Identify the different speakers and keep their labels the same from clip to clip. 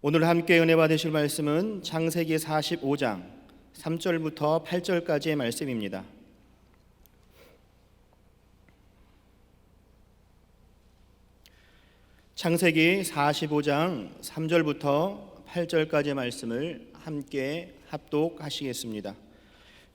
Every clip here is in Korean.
Speaker 1: 오늘 함께 은혜 받으실 말씀은 창세기 45장 3절부터 8절까지의 말씀입니다. 창세기 45장 3절부터 8절까지의 말씀을 함께 합독하시겠습니다.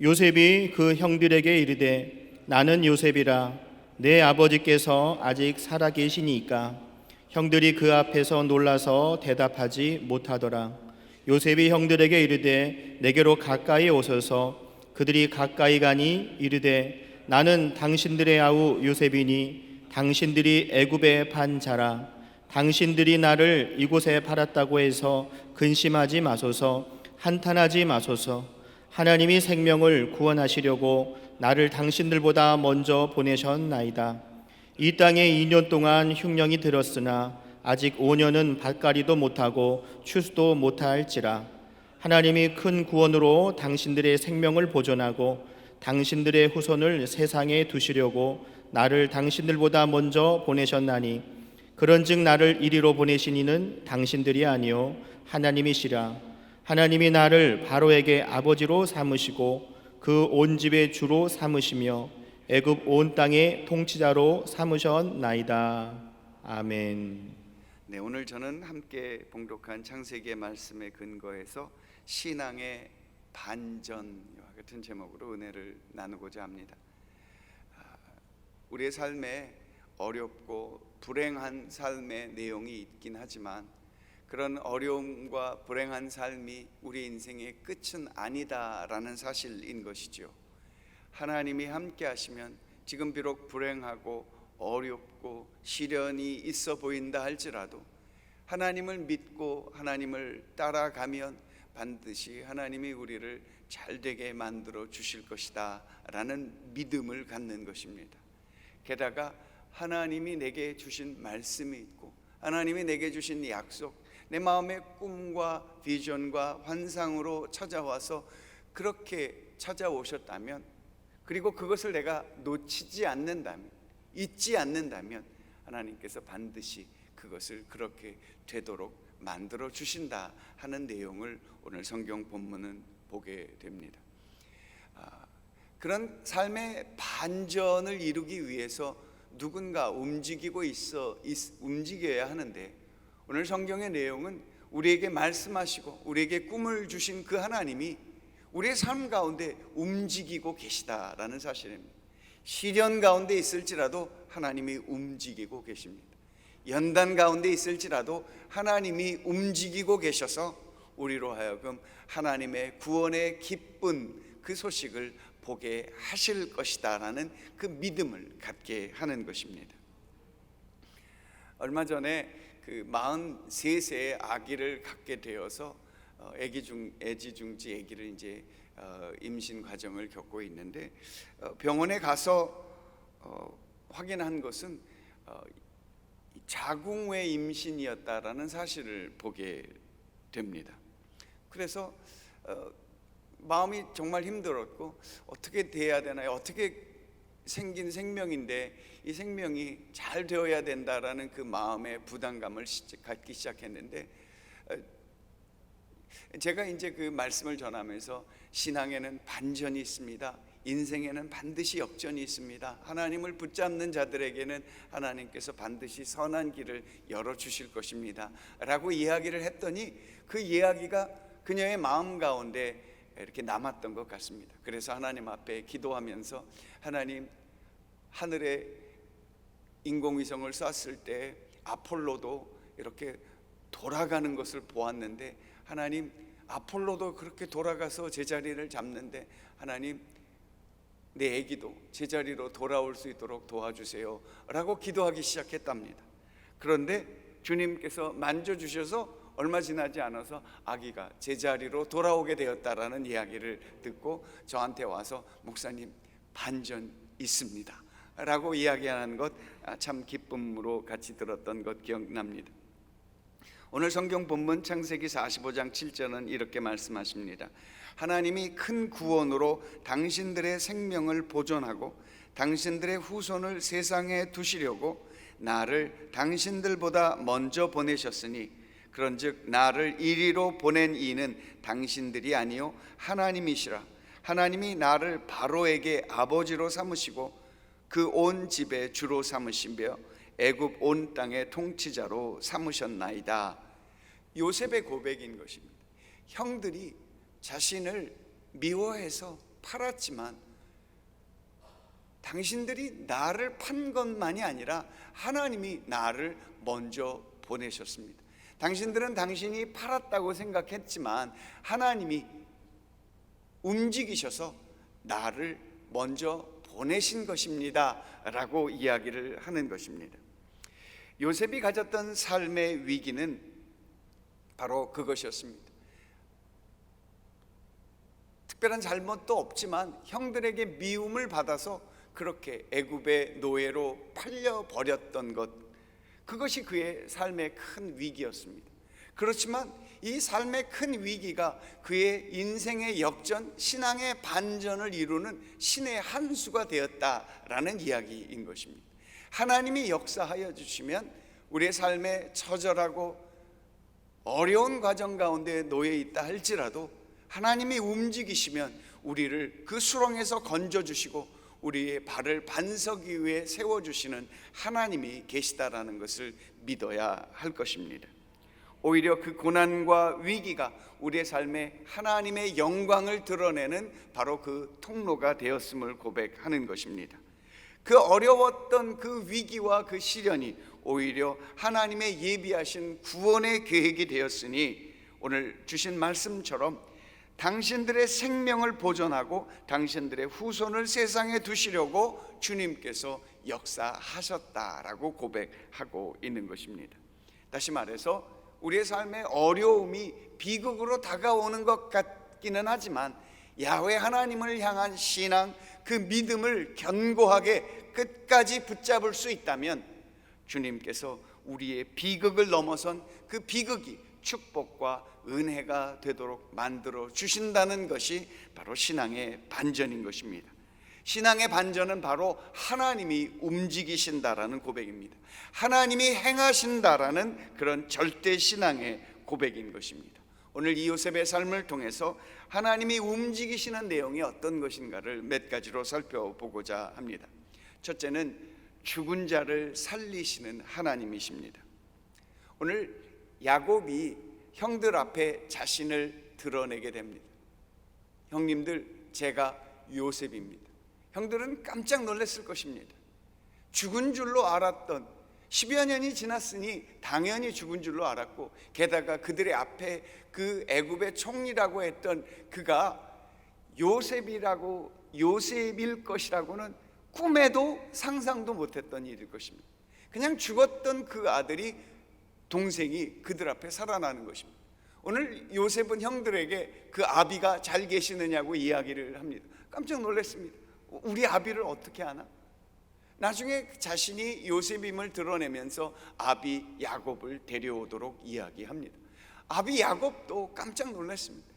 Speaker 1: 요셉이 그 형들에게 이르되 나는 요셉이라 내 아버지께서 아직 살아 계시니까 형들이 그 앞에서 놀라서 대답하지 못하더라. 요셉이 형들에게 이르되 내게로 가까이 오소서. 그들이 가까이 가니 이르되 나는 당신들의 아우 요셉이니 당신들이 애굽에 판 자라. 당신들이 나를 이곳에 팔았다고 해서 근심하지 마소서. 한탄하지 마소서. 하나님이 생명을 구원하시려고 나를 당신들보다 먼저 보내셨나이다. 이 땅에 2년 동안 흉령이 들었으나 아직 5년은 밭갈이도 못하고 추수도 못할지라. 하나님이 큰 구원으로 당신들의 생명을 보존하고 당신들의 후손을 세상에 두시려고 나를 당신들보다 먼저 보내셨나니 그런즉 나를 이리로 보내신 이는 당신들이 아니요 하나님이시라. 하나님이 나를 바로에게 아버지로 삼으시고 그 온 집의 주로 삼으시며 애굽 온 땅의 통치자로 삼으셨나이다. 아멘.
Speaker 2: 네, 오늘 저는 함께 봉독한 창세기의 말씀에 근거해서 신앙의 반전과 같은 제목으로 은혜를 나누고자 합니다. 우리의 삶에 어렵고 불행한 삶의 내용이 있긴 하지만 그런 어려움과 불행한 삶이 우리 인생의 끝은 아니다라는 사실인 것이죠. 하나님이 함께 하시면 지금 비록 불행하고 어렵고 시련이 있어 보인다 할지라도 하나님을 믿고 하나님을 따라가면 반드시 하나님이 우리를 잘되게 만들어 주실 것이다 라는 믿음을 갖는 것입니다. 게다가 하나님이 내게 주신 말씀이 있고 하나님이 내게 주신 약속, 내 마음의 꿈과 비전과 환상으로 찾아와서 그렇게 찾아오셨다면, 그리고 그것을 내가 놓치지 않는다면, 잊지 않는다면 하나님께서 반드시 그것을 그렇게 되도록 만들어 주신다 하는 내용을 오늘 성경 본문은 보게 됩니다. 그런 삶의 반전을 이루기 위해서 누군가 움직여야 하는데, 오늘 성경의 내용은 우리에게 말씀하시고 우리에게 꿈을 주신 그 하나님이 우리의 삶 가운데 움직이고 계시다라는 사실입니다. 시련 가운데 있을지라도 하나님이 움직이고 계십니다. 연단 가운데 있을지라도 하나님이 움직이고 계셔서 우리로 하여금 하나님의 구원의 기쁜 그 소식을 보게 하실 것이다라는 그 믿음을 갖게 하는 것입니다. 얼마 전에 그 43세의 아기를 갖게 되어서 애지중지 아기를 이제 임신 과정을 겪고 있는데, 병원에 가서 확인한 것은 자궁외 임신이었다라는 사실을 보게 됩니다. 그래서 마음이 정말 힘들었고, 어떻게 돼야 되나요? 어떻게 생긴 생명인데 이 생명이 잘 되어야 된다라는 그 마음의 부담감을 갖기 시작했는데, 제가 이제 그 말씀을 전하면서 신앙에는 반전이 있습니다. 인생에는 반드시 역전이 있습니다. 하나님을 붙잡는 자들에게는 하나님께서 반드시 선한 길을 열어주실 것입니다 라고 이야기를 했더니, 그 이야기가 그녀의 마음 가운데 이렇게 남았던 것 같습니다. 그래서 하나님 앞에 기도하면서, 하나님, 하늘에 인공위성을 쐈을 때 아폴로도 이렇게 돌아가는 것을 보았는데, 하나님, 아폴로도 그렇게 돌아가서 제자리를 잡는데 하나님, 내 아기도 제자리로 돌아올 수 있도록 도와주세요 라고 기도하기 시작했답니다. 그런데 주님께서 만져주셔서 얼마 지나지 않아서 아기가 제자리로 돌아오게 되었다라는 이야기를 듣고 저한테 와서, 목사님, 반전 있습니다 라고 이야기하는 것 참 기쁨으로 같이 들었던 것 기억납니다. 오늘 성경 본문 창세기 45장 7절은 이렇게 말씀하십니다. 하나님이 큰 구원으로 당신들의 생명을 보존하고 당신들의 후손을 세상에 두시려고 나를 당신들보다 먼저 보내셨으니 그런즉 나를 이리로 보낸 이는 당신들이 아니요 하나님이시라. 하나님이 나를 바로에게 아버지로 삼으시고 그 온 집의 주로 삼으시며 애굽 온 땅의 통치자로 삼으셨나이다. 요셉의 고백인 것입니다. 형들이 자신을 미워해서 팔았지만 당신들이 나를 판 것만이 아니라 하나님이 나를 먼저 보내셨습니다. 당신들은 당신이 팔았다고 생각했지만 하나님이 움직이셔서 나를 먼저 보내신 것입니다 라고 이야기를 하는 것입니다. 요셉이 가졌던 삶의 위기는 바로 그것이었습니다. 특별한 잘못도 없지만 형들에게 미움을 받아서 그렇게 애굽의 노예로 팔려버렸던 것, 그것이 그의 삶의 큰 위기였습니다. 그렇지만 이 삶의 큰 위기가 그의 인생의 역전, 신앙의 반전을 이루는 신의 한 수가 되었다라는 이야기인 것입니다. 하나님이 역사하여 주시면 우리의 삶에 처절하고 어려운 과정 가운데 놓여 있다 할지라도 하나님이 움직이시면 우리를 그 수렁에서 건져주시고 우리의 발을 반석 위에 세워주시는 하나님이 계시다라는 것을 믿어야 할 것입니다. 오히려 그 고난과 위기가 우리의 삶에 하나님의 영광을 드러내는 바로 그 통로가 되었음을 고백하는 것입니다. 그 어려웠던 그 위기와 그 시련이 오히려 하나님의 예비하신 구원의 계획이 되었으니 오늘 주신 말씀처럼 당신들의 생명을 보존하고 당신들의 후손을 세상에 두시려고 주님께서 역사하셨다라고 고백하고 있는 것입니다. 다시 말해서 우리의 삶의 어려움이 비극으로 다가오는 것 같기는 하지만 야훼 하나님을 향한 신앙, 그 믿음을 견고하게 끝까지 붙잡을 수 있다면 주님께서 우리의 비극을 넘어선 그 비극이 축복과 은혜가 되도록 만들어 주신다는 것이 바로 신앙의 반전인 것입니다. 신앙의 반전은 바로 하나님이 움직이신다라는 고백입니다. 하나님이 행하신다라는 그런 절대 신앙의 고백인 것입니다. 오늘 이 요셉의 삶을 통해서 하나님이 움직이시는 내용이 어떤 것인가를 몇 가지로 살펴보고자 합니다. 첫째는 죽은 자를 살리시는 하나님이십니다. 오늘 야곱이 형들 앞에 자신을 드러내게 됩니다. 형님들, 제가 요셉입니다. 형들은 깜짝 놀랐을 것입니다. 죽은 줄로 알았던 10여 년이 지났으니 당연히 죽은 줄로 알았고, 게다가 그들의 앞에 그 애굽의 총리라고 했던 그가 요셉일 것이라고는 꿈에도 상상도 못했던 일일 것입니다. 그냥 죽었던 그 아들이, 동생이 그들 앞에 살아나는 것입니다. 오늘 요셉은 형들에게 그 아비가 잘 계시느냐고 이야기를 합니다. 깜짝 놀랐습니다. 우리 아비를 어떻게 아나? 나중에 자신이 요셉임을 드러내면서 아비 야곱을 데려오도록 이야기합니다. 아비 야곱도 깜짝 놀랐습니다.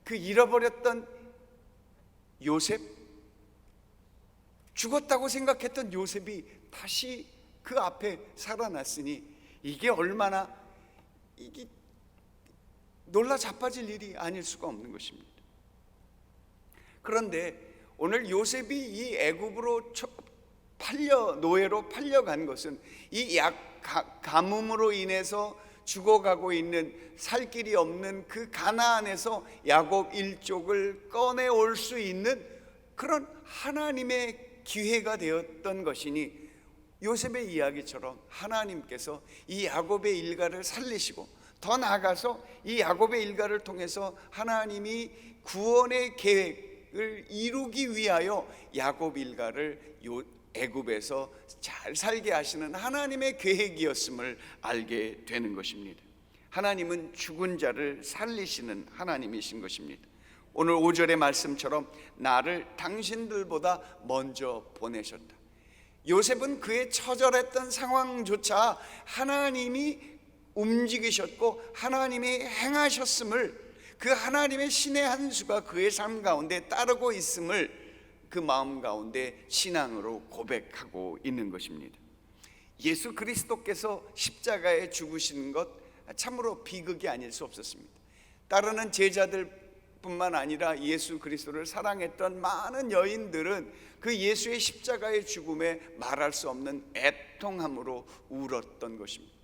Speaker 2: 그 잃어버렸던 요셉, 죽었다고 생각했던 요셉이 다시 그 앞에 살아났으니 이게 얼마나 놀라 자빠질 일이 아닐 수가 없는 것입니다. 그런데 오늘 요셉이 이 애굽으로 노예로 팔려간 것은 이 가뭄으로 인해서 죽어가고 있는, 살 길이 없는 그 가나안에서 야곱 일족을 꺼내올 수 있는 그런 하나님의 기회가 되었던 것이니, 요셉의 이야기처럼 하나님께서 이 야곱의 일가를 살리시고, 더 나아가서 이 야곱의 일가를 통해서 하나님이 구원의 계획을 이루기 위하여 야곱 일가를 애굽에서 잘 살게 하시는 하나님의 계획이었음을 알게 되는 것입니다. 하나님은 죽은 자를 살리시는 하나님이신 것입니다. 오늘 5절의 말씀처럼 나를 당신들보다 먼저 보내셨다. 요셉은 그의 처절했던 상황조차 하나님이 움직이셨고 하나님이 행하셨음을, 그 하나님의 신의 한 수가 그의 삶 가운데 따르고 있음을 그 마음 가운데 신앙으로 고백하고 있는 것입니다. 예수 그리스도께서 십자가에 죽으신 것, 참으로 비극이 아닐 수 없었습니다. 따르는 제자들뿐만 아니라 예수 그리스도를 사랑했던 많은 여인들은 그 예수의 십자가의 죽음에 말할 수 없는 애통함으로 울었던 것입니다.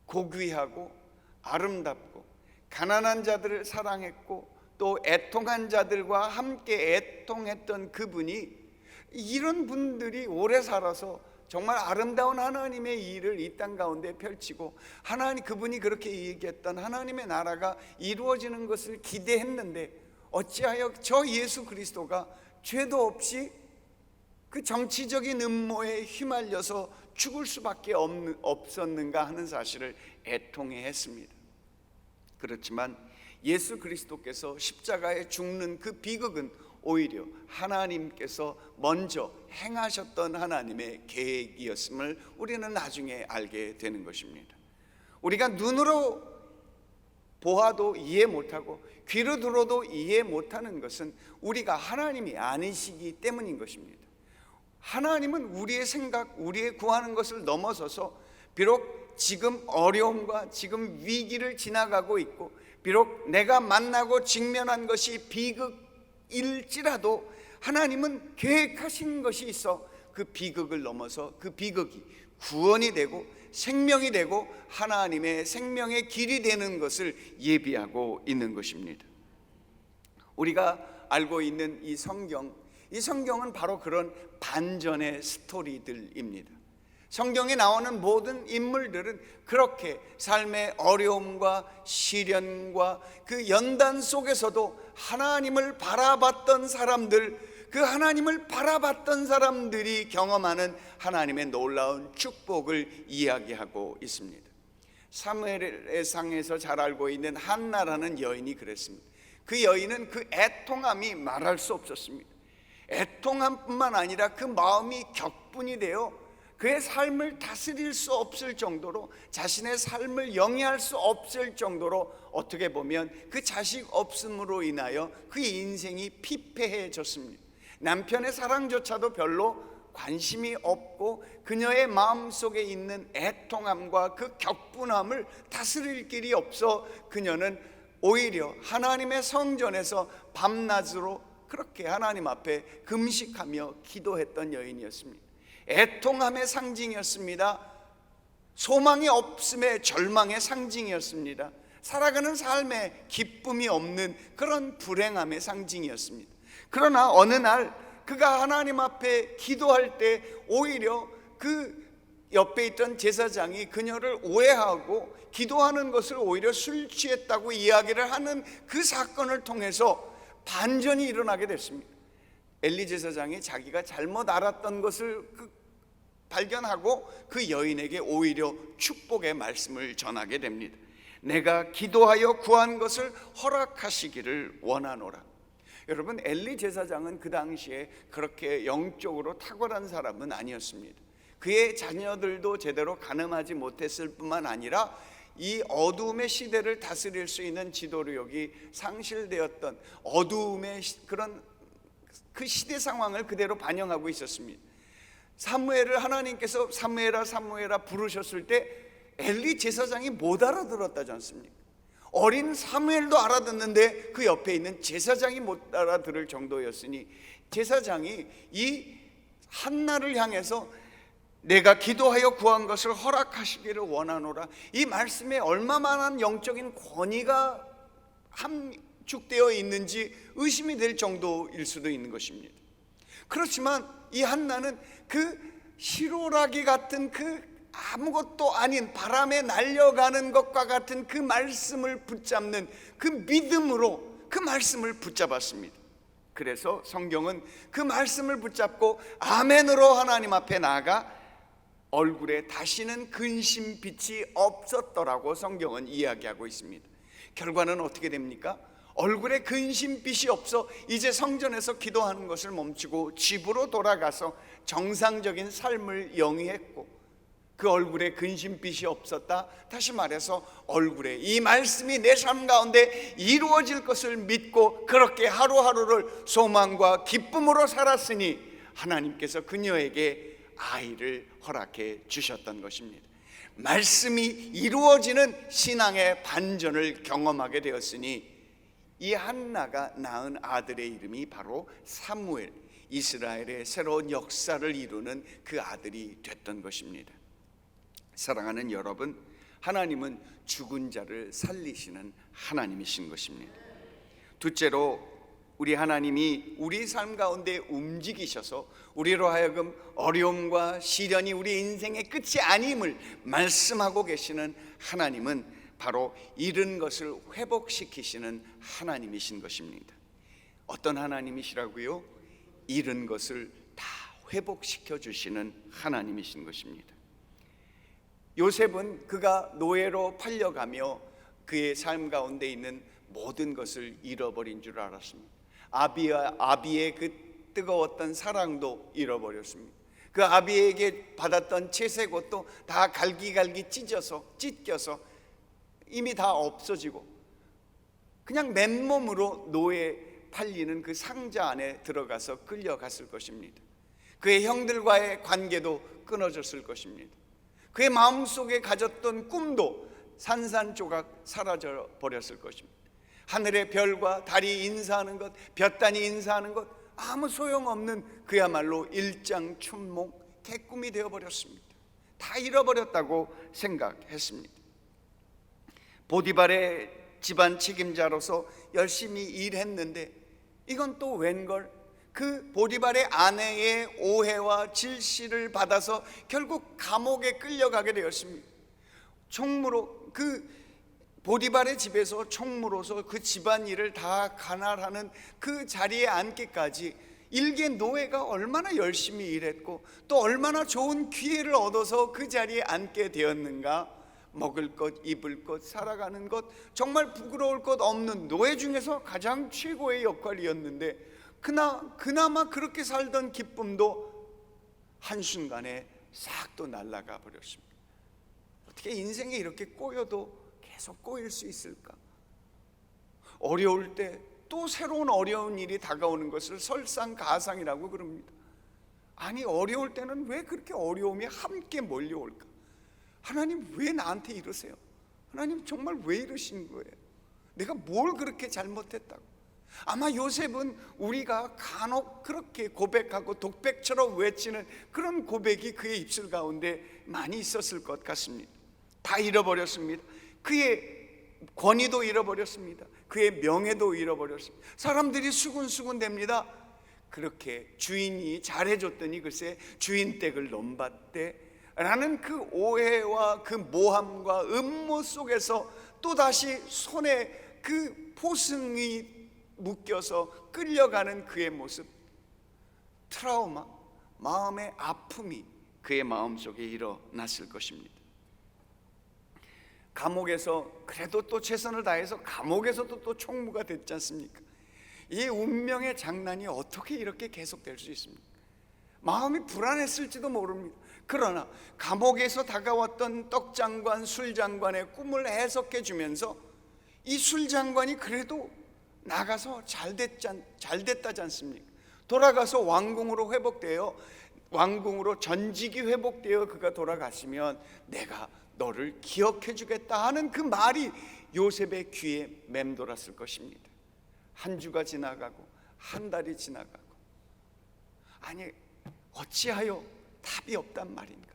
Speaker 2: 고귀하고 아름답고 가난한 자들을 사랑했고 또 애통한 자들과 함께 애통했던 그분이, 이런 분들이 오래 살아서 정말 아름다운 하나님의 일을 이 땅 가운데 펼치고 그분이 그렇게 얘기했던 하나님의 나라가 이루어지는 것을 기대했는데 어찌하여 저 예수 그리스도가 죄도 없이 그 정치적인 음모에 휘말려서 죽을 수밖에 없었는가 하는 사실을 애통해 했습니다. 그렇지만 예수 그리스도께서 십자가에 죽는 그 비극은 오히려 하나님께서 먼저 행하셨던 하나님의 계획이었음을 우리는 나중에 알게 되는 것입니다. 우리가 눈으로 보아도 이해 못하고 귀로 들어도 이해 못하는 것은 우리가 하나님이 아니시기 때문인 것입니다. 하나님은 우리의 생각, 우리의 구하는 것을 넘어서서 비록 지금 어려움과 지금 위기를 지나가고 있고 비록 내가 만나고 직면한 것이 비극일지라도 하나님은 계획하신 것이 있어 그 비극을 넘어서 그 비극이 구원이 되고 생명이 되고 하나님의 생명의 길이 되는 것을 예비하고 있는 것입니다. 우리가 알고 있는 이 성경은 바로 그런 반전의 스토리들입니다. 성경에 나오는 모든 인물들은 그렇게 삶의 어려움과 시련과 그 연단 속에서도 하나님을 바라봤던 사람들, 그 하나님을 바라봤던 사람들이 경험하는 하나님의 놀라운 축복을 이야기하고 있습니다. 사무엘의 상에서 잘 알고 있는 한나라는 여인이 그랬습니다. 그 여인은 그 애통함이 말할 수 없었습니다. 애통함뿐만 아니라 그 마음이 격분이 되어 그의 삶을 다스릴 수 없을 정도로, 자신의 삶을 영위할 수 없을 정도로 어떻게 보면 그 자식 없음으로 인하여 그 인생이 피폐해졌습니다. 남편의 사랑조차도 별로 관심이 없고 그녀의 마음속에 있는 애통함과 그 격분함을 다스릴 길이 없어 그녀는 오히려 하나님의 성전에서 밤낮으로 그렇게 하나님 앞에 금식하며 기도했던 여인이었습니다. 애통함의 상징이었습니다. 소망이 없음의 절망의 상징이었습니다. 살아가는 삶에 기쁨이 없는 그런 불행함의 상징이었습니다. 그러나 어느 날 그가 하나님 앞에 기도할 때 오히려 그 옆에 있던 제사장이 그녀를 오해하고 기도하는 것을 오히려 술 취했다고 이야기를 하는 그 사건을 통해서 반전이 일어나게 됐습니다. 엘리 제사장이 자기가 잘못 알았던 것을 발견하고 그 여인에게 오히려 축복의 말씀을 전하게 됩니다. 내가 기도하여 구한 것을 허락하시기를 원하노라. 여러분, 엘리 제사장은 그 당시에 그렇게 영적으로 탁월한 사람은 아니었습니다. 그의 자녀들도 제대로 가늠하지 못했을 뿐만 아니라 이 어두움의 시대를 다스릴 수 있는 지도력이 상실되었던 어두움의 그런 그 시대 상황을 그대로 반영하고 있었습니다. 사무엘을 하나님께서 사무엘아 부르셨을 때 엘리 제사장이 못 알아들었다지 않습니까? 어린 사무엘도 알아듣는데 그 옆에 있는 제사장이 못 알아들을 정도였으니 제사장이 이 한나를 향해서 내가 기도하여 구한 것을 허락하시기를 원하노라, 이 말씀에 얼마만한 영적인 권위가 함축되어 있는지 의심이 될 정도일 수도 있는 것입니다. 그렇지만 이 한나는 그 시로라기 같은 그 아무것도 아닌 바람에 날려가는 것과 같은 그 말씀을 붙잡는 그 믿음으로 그 말씀을 붙잡았습니다. 그래서 성경은 그 말씀을 붙잡고 아멘으로 하나님 앞에 나아가 얼굴에 다시는 근심빛이 없었더라고 성경은 이야기하고 있습니다. 결과는 어떻게 됩니까? 얼굴에 근심빛이 없어 이제 성전에서 기도하는 것을 멈추고 집으로 돌아가서 정상적인 삶을 영위했고, 그 얼굴에 근심빛이 없었다, 다시 말해서 얼굴에 이 말씀이 내 삶 가운데 이루어질 것을 믿고 그렇게 하루하루를 소망과 기쁨으로 살았으니 하나님께서 그녀에게 아이를 허락해 주셨던 것입니다. 말씀이 이루어지는 신앙의 반전을 경험하게 되었으니 이 한나가 낳은 아들의 이름이 바로 사무엘, 이스라엘의 새로운 역사를 이루는 그 아들이 됐던 것입니다. 사랑하는 여러분, 하나님은 죽은 자를 살리시는 하나님이신 것입니다. 둘째로 우리 하나님이 우리 삶 가운데 움직이셔서 우리로 하여금 어려움과 시련이 우리 인생의 끝이 아님을 말씀하고 계시는 하나님은 바로 잃은 것을 회복시키시는 하나님이신 것입니다. 어떤 하나님이시라고요? 잃은 것을 다 회복시켜 주시는 하나님이신 것입니다. 요셉은 그가 노예로 팔려가며 그의 삶 가운데 있는 모든 것을 잃어버린 줄 알았습니다. 아비의 그 뜨거웠던 사랑도 잃어버렸습니다. 그 아비에게 받았던 채색옷도 다 갈기갈기 찢겨서 이미 다 없어지고 그냥 맨몸으로 노예 팔리는 그 상자 안에 들어가서 끌려갔을 것입니다. 그의 형들과의 관계도 끊어졌을 것입니다. 그의 마음속에 가졌던 꿈도 산산조각 사라져 버렸을 것입니다. 하늘의 별과 달이 인사하는 것, 볕단이 인사하는 것 아무 소용없는 그야말로 일장춘몽 개꿈이 되어버렸습니다. 다 잃어버렸다고 생각했습니다. 보디발의 집안 책임자로서 열심히 일했는데 이건 또 웬걸? 그 보디발의 아내의 오해와 질시를 받아서 결국 감옥에 끌려가게 되었습니다. 총무로 그 보디발의 집에서 총무로서 그 집안일을 다 관할하는 그 자리에 앉기까지 일개 노예가 얼마나 열심히 일했고 또 얼마나 좋은 기회를 얻어서 그 자리에 앉게 되었는가. 먹을 것, 입을 것, 살아가는 것, 정말 부끄러울 것 없는 노예 중에서 가장 최고의 역할이었는데 그나마 그렇게 살던 기쁨도 한순간에 싹 또 날아가 버렸습니다. 어떻게 인생이 이렇게 꼬여도 계속 꼬일 수 있을까? 어려울 때 또 새로운 어려운 일이 다가오는 것을 설상가상이라고 그럽니다. 아니, 어려울 때는 왜 그렇게 어려움이 함께 몰려올까? 하나님 왜 나한테 이러세요? 하나님 정말 왜 이러신 거예요? 내가 뭘 그렇게 잘못했다고? 아마 요셉은 우리가 간혹 그렇게 고백하고 독백처럼 외치는 그런 고백이 그의 입술 가운데 많이 있었을 것 같습니다. 다 잃어버렸습니다. 그의 권위도 잃어버렸습니다. 그의 명예도 잃어버렸습니다. 사람들이 수군수군 됩니다. 그렇게 주인이 잘해줬더니 글쎄 주인 댁을 넘봤대 라는 그 오해와 그 모함과 음모 속에서 또다시 손에 그 포승이 묶여서 끌려가는 그의 모습, 트라우마, 마음의 아픔이 그의 마음속에 일어났을 것입니다. 감옥에서 그래도 또 최선을 다해서 감옥에서도 또 총무가 됐지 않습니까? 이 운명의 장난이 어떻게 이렇게 계속될 수 있습니까? 마음이 불안했을지도 모릅니다. 그러나 감옥에서 다가왔던 떡장관, 술장관의 꿈을 해석해 주면서 이 술장관이 그래도 나가서 잘 됐다지 않습니까? 돌아가서 왕궁으로 회복되어 왕궁으로 전직이 회복되어 그가 돌아갔으면 내가 너를 기억해 주겠다 하는 그 말이 요셉의 귀에 맴돌았을 것입니다. 한 주가 지나가고 한 달이 지나가고 아니 어찌하여 답이 없단 말인가?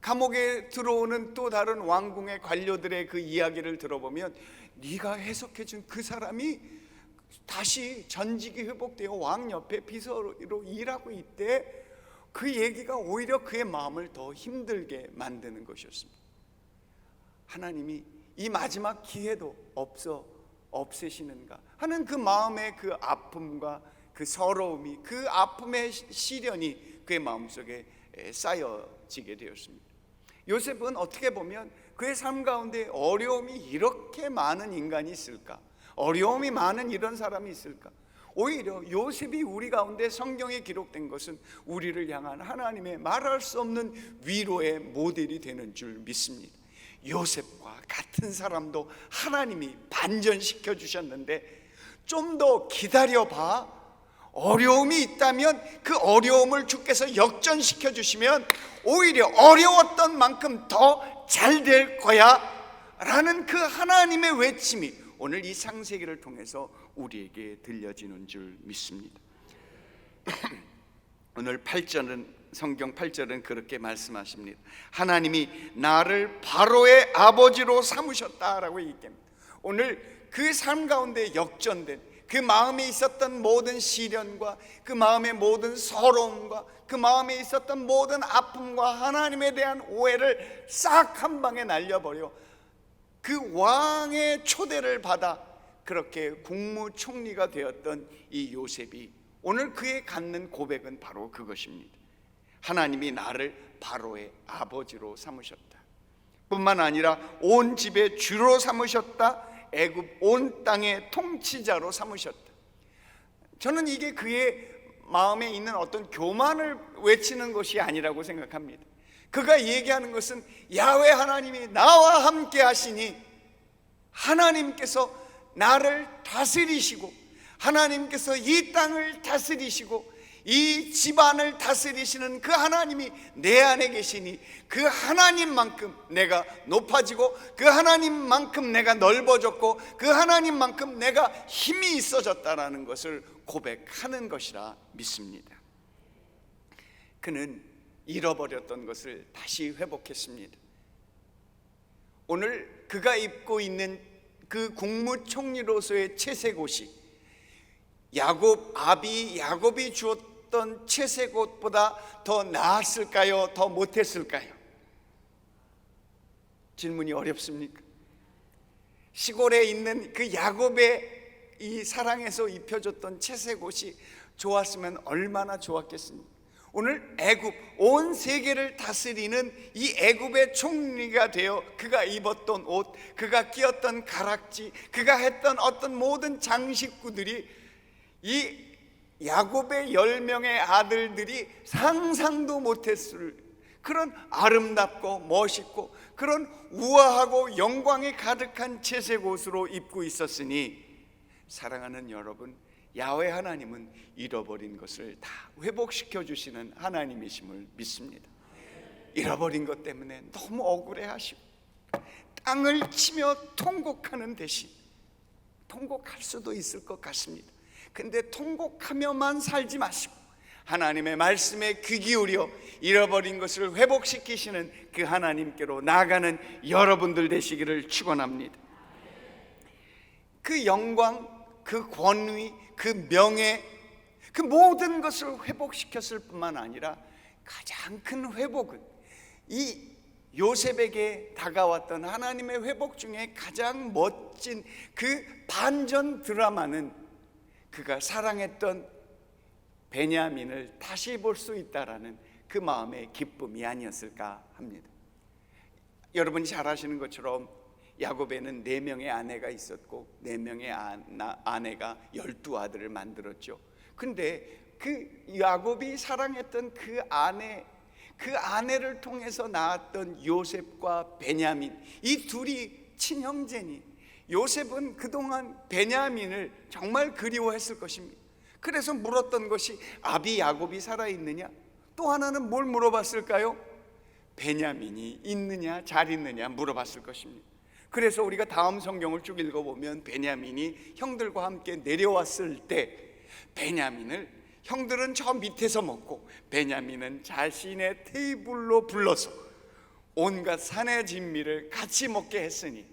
Speaker 2: 감옥에 들어오는 또 다른 왕궁의 관료들의 그 이야기를 들어보면 네가 해석해 준 그 사람이 다시 전직이 회복되어 왕 옆에 비서로 일하고 있대. 그 얘기가 오히려 그의 마음을 더 힘들게 만드는 것이었습니다. 하나님이 이 마지막 기회도 없애시는가 하는 그 마음의 그 아픔과 그 서러움이, 그 아픔의 시련이 그의 마음속에 쌓여지게 되었습니다. 요셉은 어떻게 보면 그의 삶 가운데 어려움이 이렇게 많은 인간이 있을까? 어려움이 많은 이런 사람이 있을까? 오히려 요셉이 우리 가운데 성경에 기록된 것은 우리를 향한 하나님의 말할 수 없는 위로의 모델이 되는 줄 믿습니다. 요셉과 같은 사람도 하나님이 반전시켜 주셨는데 좀 더 기다려봐. 어려움이 있다면 그 어려움을 주께서 역전시켜 주시면 오히려 어려웠던 만큼 더 잘 될 거야 라는 그 하나님의 외침이 오늘 이 창세기를 통해서 우리에게 들려지는 줄 믿습니다. 오늘 8절은, 성경 8절은 그렇게 말씀하십니다. 하나님이 나를 바로의 아버지로 삼으셨다라고 얘기합니다. 오늘 그 삶 가운데 역전된 그 마음에 있었던 모든 시련과 그 마음의 모든 서러움과 그 마음에 있었던 모든 아픔과 하나님에 대한 오해를 싹 한 방에 날려버려 그 왕의 초대를 받아 그렇게 국무총리가 되었던 이 요셉이 오늘 그의 갖는 고백은 바로 그것입니다. 하나님이 나를 바로의 아버지로 삼으셨다. 뿐만 아니라 온 집의 주로 삼으셨다. 애굽 온 땅의 통치자로 삼으셨다. 저는 이게 그의 마음에 있는 어떤 교만을 외치는 것이 아니라고 생각합니다. 그가 얘기하는 것은 야훼 하나님이 나와 함께 하시니 하나님께서 나를 다스리시고 하나님께서 이 땅을 다스리시고 이 집안을 다스리시는 그 하나님이 내 안에 계시니 그 하나님만큼 내가 높아지고 그 하나님만큼 내가 넓어졌고 그 하나님만큼 내가 힘이 있어졌다라는 것을 고백하는 것이라 믿습니다. 그는 잃어버렸던 것을 다시 회복했습니다. 오늘 그가 입고 있는 그 국무총리로서의 채색옷이 야곱이 주었던 채색옷보다 더 나았을까요? 더 못했을까요? 질문이 어렵습니까? 시골에 있는 그 야곱의 이 사랑에서 입혀줬던 채색옷이 좋았으면 얼마나 좋았겠습니까? 오늘 애굽 온 세계를 다스리는 이 애굽의 총리가 되어 그가 입었던 옷, 그가 끼었던 가락지, 그가 했던 어떤 모든 장식구들이 이 야곱의 10명의 아들들이 상상도 못했을 그런 아름답고 멋있고 그런 우아하고 영광이 가득한 채색옷으로 입고 있었으니, 사랑하는 여러분, 야훼 하나님은 잃어버린 것을 다 회복시켜 주시는 하나님이심을 믿습니다. 잃어버린 것 때문에 너무 억울해하시고 땅을 치며 통곡하는 대신, 통곡할 수도 있을 것 같습니다. 근데 통곡하며만 살지 마시고 하나님의 말씀에 귀 기울여 잃어버린 것을 회복시키시는 그 하나님께로 나아가는 여러분들 되시기를 축원합니다. 그 영광, 그 권위, 그 명예, 그 모든 것을 회복시켰을 뿐만 아니라 가장 큰 회복은 이 요셉에게 다가왔던 하나님의 회복 중에 가장 멋진 그 반전 드라마는 그가 사랑했던 베냐민을 다시 볼 수 있다라는 그 마음의 기쁨이 아니었을까 합니다. 여러분이 잘 아시는 것처럼 야곱에는 4명의 아내가 있었고 4명의 아내가 12아들을 만들었죠. 근데 그 야곱이 사랑했던 그 아내를 통해서 낳았던 요셉과 베냐민, 이 둘이 친형제니 요셉은 그동안 베냐민을 정말 그리워했을 것입니다. 그래서 물었던 것이 아비 야곱이 살아있느냐? 또 하나는 뭘 물어봤을까요? 베냐민이 있느냐, 잘 있느냐 물어봤을 것입니다. 그래서 우리가 다음 성경을 쭉 읽어보면 베냐민이 형들과 함께 내려왔을 때 베냐민을 형들은 저 밑에서 먹고 베냐민은 자신의 테이블로 불러서 온갖 산의 진미를 같이 먹게 했으니,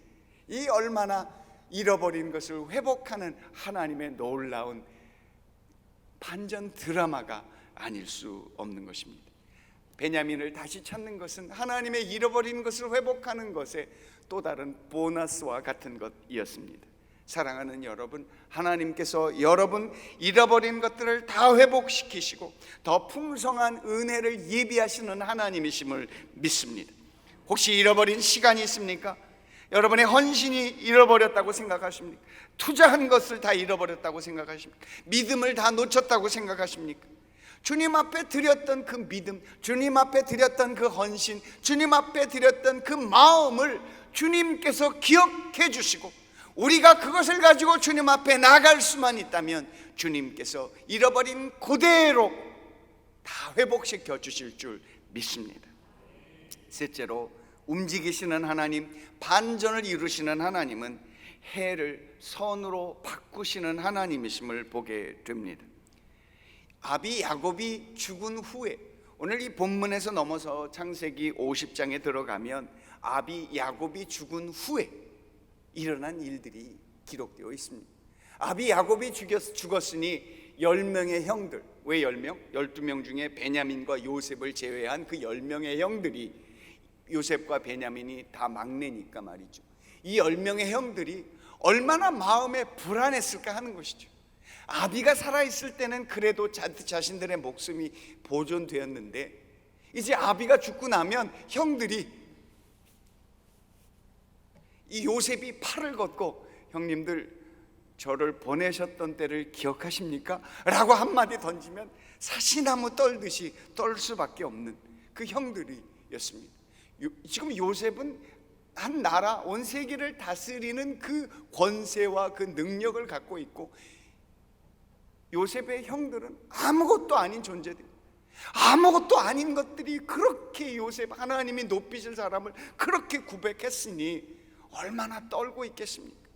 Speaker 2: 이 얼마나 잃어버린 것을 회복하는 하나님의 놀라운 반전 드라마가 아닐 수 없는 것입니다. 베냐민을 다시 찾는 것은 하나님의 잃어버린 것을 회복하는 것의 또 다른 보너스와 같은 것이었습니다. 사랑하는 여러분, 하나님께서 여러분 잃어버린 것들을 다 회복시키시고 더 풍성한 은혜를 예비하시는 하나님이심을 믿습니다. 혹시 잃어버린 시간이 있습니까? 여러분의 헌신이 잃어버렸다고 생각하십니까? 투자한 것을 다 잃어버렸다고 생각하십니까? 믿음을 다 놓쳤다고 생각하십니까? 주님 앞에 드렸던 그 믿음, 주님 앞에 드렸던 그 헌신, 주님 앞에 드렸던 그 마음을 주님께서 기억해 주시고 우리가 그것을 가지고 주님 앞에 나갈 수만 있다면 주님께서 잃어버린 그대로 다 회복시켜 주실 줄 믿습니다. 셋째로, 움직이시는 하나님, 반전을 이루시는 하나님은 해를 선으로 바꾸시는 하나님이심을 보게 됩니다. 아비 야곱이 죽은 후에, 오늘 이 본문에서 넘어서 창세기 50장에 들어가면 아비 야곱이 죽은 후에 일어난 일들이 기록되어 있습니다. 아비 야곱이 죽었으니 10명의 형들, 왜 10명? 12명 중에 베냐민과 요셉을 제외한 그 10명의 형들이, 요셉과 베냐민이 다 막내니까 말이죠. 이 10명의 형들이 얼마나 마음에 불안했을까 하는 것이죠. 아비가 살아있을 때는 그래도 자신들의 목숨이 보존되었는데, 이제 아비가 죽고 나면 형들이, 이 요셉이 팔을 걷고 형님들 저를 보내셨던 때를 기억하십니까? 라고 한마디 던지면 사시나무 떨듯이 떨 수밖에 없는 그 형들이었습니다. 지금 요셉은 한 나라, 온 세계를 다스리는 그 권세와 그 능력을 갖고 있고, 요셉의 형들은 아무것도 아닌 존재들, 아무것도 아닌 것들이 그렇게 요셉, 하나님이 높이실 사람을 그렇게 구백했으니 얼마나 떨고 있겠습니까?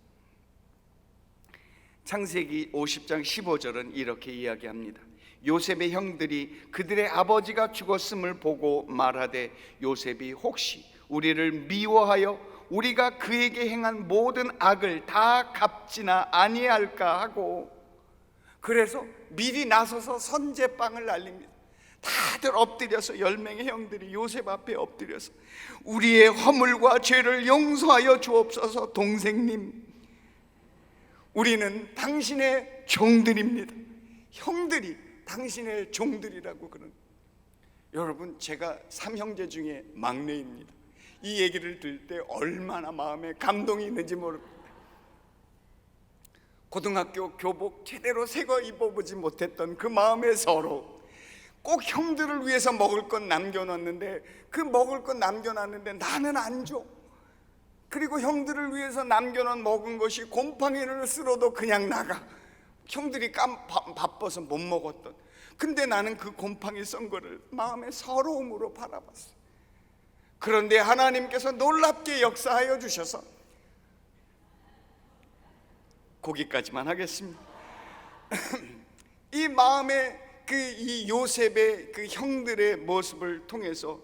Speaker 2: 창세기 50장 15절은 이렇게 이야기합니다. 요셉의 형들이 그들의 아버지가 죽었음을 보고 말하되, 요셉이 혹시 우리를 미워하여 우리가 그에게 행한 모든 악을 다 갚지나 아니할까 하고, 그래서 미리 나서서 선제빵을 날립니다. 다들 엎드려서, 10명의 형들이 요셉 앞에 엎드려서 우리의 허물과 죄를 용서하여 주옵소서. 동생님, 우리는 당신의 종들입니다. 형들이 당신의 종들이라고 그런. 여러분, 제가 3형제 중에 막내입니다. 이 얘기를 들을 때 얼마나 마음에 감동이 있는지 모릅니다. 고등학교 교복 제대로 새거 입어보지 못했던 그 마음의 서로, 꼭 형들을 위해서 먹을 것 남겨놨는데, 그 먹을 것 남겨놨는데 나는 안 줘. 그리고 형들을 위해서 남겨놓은 먹은 것이 곰팡이를 쓸어도 그냥 나가. 형들이 바빠서 못 먹었던. 근데 나는 그 곰팡이 썬 거를 마음의 서러움으로 바라봤어요. 그런데 하나님께서 놀랍게 역사하여 주셔서, 거기까지만 하겠습니다. 이 마음의 이 요셉의 그 형들의 모습을 통해서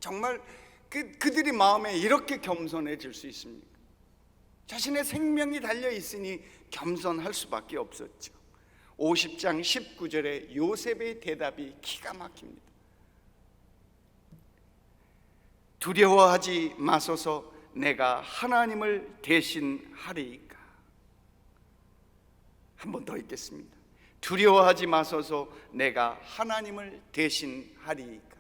Speaker 2: 정말 그들이 마음에 이렇게 겸손해질 수 있습니까? 자신의 생명이 달려 있으니 겸손할 수밖에 없었죠. 50장 19절에 요셉의 대답이 기가 막힙니다. 두려워하지 마소서, 내가 하나님을 대신하리이까. 한 번 더 읽겠습니다. 두려워하지 마소서, 내가 하나님을 대신하리이까.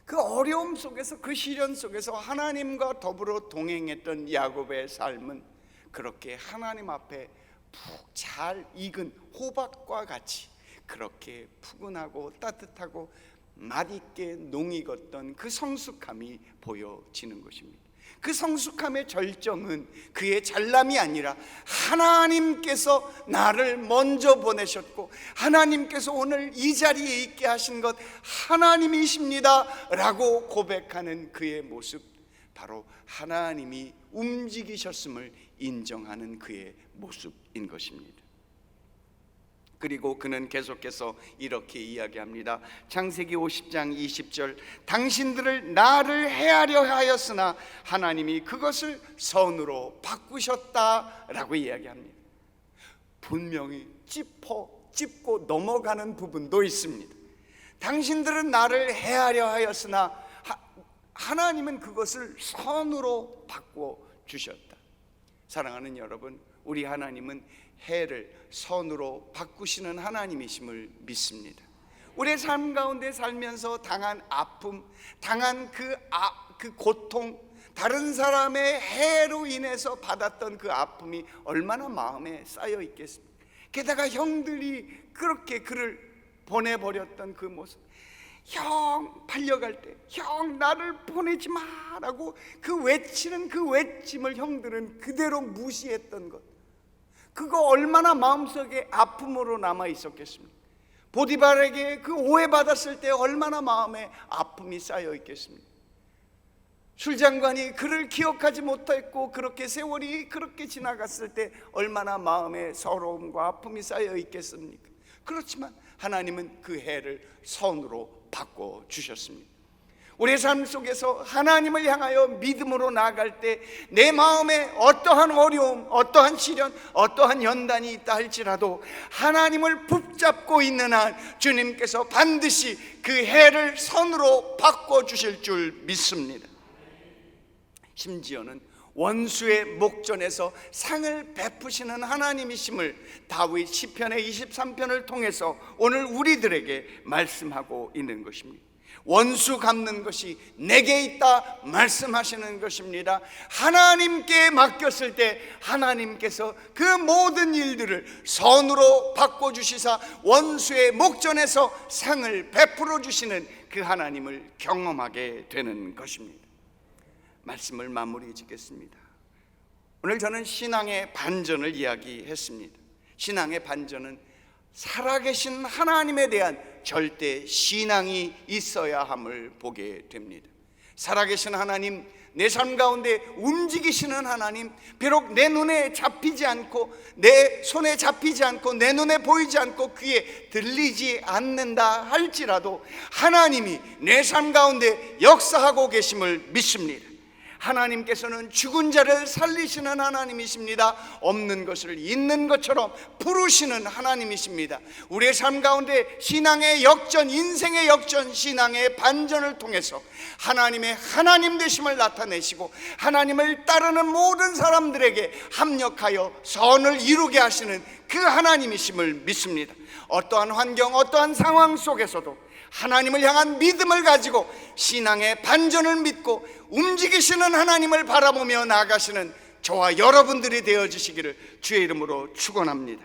Speaker 2: 그 어려움 속에서, 그 시련 속에서 하나님과 더불어 동행했던 야곱의 삶은 그렇게 하나님 앞에 푹 잘 익은 호박과 같이 그렇게 푸근하고 따뜻하고 맛있게 농익었던 그 성숙함이 보여지는 것입니다. 그 성숙함의 절정은 그의 잘남이 아니라 하나님께서 나를 먼저 보내셨고, 하나님께서 오늘 이 자리에 있게 하신 것 하나님이십니다 라고 고백하는 그의 모습, 바로 하나님이 움직이셨음을 인정하는 그의 모습인 것입니다. 그리고 그는 계속해서 이렇게 이야기합니다. 창세기 50장 20절, 당신들을 나를 해하려 하였으나 하나님이 그것을 선으로 바꾸셨다라고 이야기합니다. 분명히 짚고 넘어가는 부분도 있습니다. 당신들은 나를 해하려 하였으나 하나님은 그것을 선으로 바꿔 주셨다. 사랑하는 여러분, 우리 하나님은 해를 선으로 바꾸시는 하나님이심을 믿습니다. 우리의 삶 가운데 살면서 당한 아픔, 당한 그 고통, 다른 사람의 해로 인해서 받았던 그 아픔이 얼마나 마음에 쌓여 있겠습니까? 게다가 형들이 그렇게 그를 보내버렸던 그 모습, 형 팔려갈 때 형 나를 보내지 마라고 그 외치는 그 외침을 형들은 그대로 무시했던 것, 그거 얼마나 마음속에 아픔으로 남아 있었겠습니까? 보디발에게 그 오해받았을 때 얼마나 마음에 아픔이 쌓여 있겠습니까? 술장관이 그를 기억하지 못했고 그렇게 세월이 그렇게 지나갔을 때 얼마나 마음에 서러움과 아픔이 쌓여 있겠습니까? 그렇지만 하나님은 그 해를 선으로 바꿔 주셨습니다. 우리의 삶 속에서 하나님을 향하여 믿음으로 나아갈 때 내 마음에 어떠한 어려움, 어떠한 시련, 어떠한 연단이 있다 할지라도 하나님을 붙잡고 있는 한 주님께서 반드시 그 해를 선으로 바꿔 주실 줄 믿습니다. 심지어는 원수의 목전에서 상을 베푸시는 하나님이심을 다윗 시편의 23편을 통해서 오늘 우리들에게 말씀하고 있는 것입니다. 원수 갚는 것이 내게 있다 말씀하시는 것입니다. 하나님께 맡겼을 때 하나님께서 그 모든 일들을 선으로 바꿔주시사 원수의 목전에서 상을 베풀어 주시는 그 하나님을 경험하게 되는 것입니다. 말씀을 마무리 짓겠습니다. 오늘 저는 신앙의 반전을 이야기했습니다. 신앙의 반전은 살아계신 하나님에 대한 절대 신앙이 있어야 함을 보게 됩니다. 살아계신 하나님, 내 삶 가운데 움직이시는 하나님, 비록 내 눈에 잡히지 않고 내 손에 잡히지 않고 내 눈에 보이지 않고 귀에 들리지 않는다 할지라도 하나님이 내 삶 가운데 역사하고 계심을 믿습니다. 하나님께서는 죽은 자를 살리시는 하나님이십니다. 없는 것을 있는 것처럼 부르시는 하나님이십니다. 우리의 삶 가운데 신앙의 역전, 인생의 역전, 신앙의 반전을 통해서 하나님의 하나님 되심을 나타내시고 하나님을 따르는 모든 사람들에게 합력하여 선을 이루게 하시는 그 하나님이심을 믿습니다. 어떠한 환경, 어떠한 상황 속에서도 하나님을 향한 믿음을 가지고 신앙의 반전을 믿고 움직이시는 하나님을 바라보며 나아가시는 저와 여러분들이 되어주시기를 주의 이름으로 축원합니다.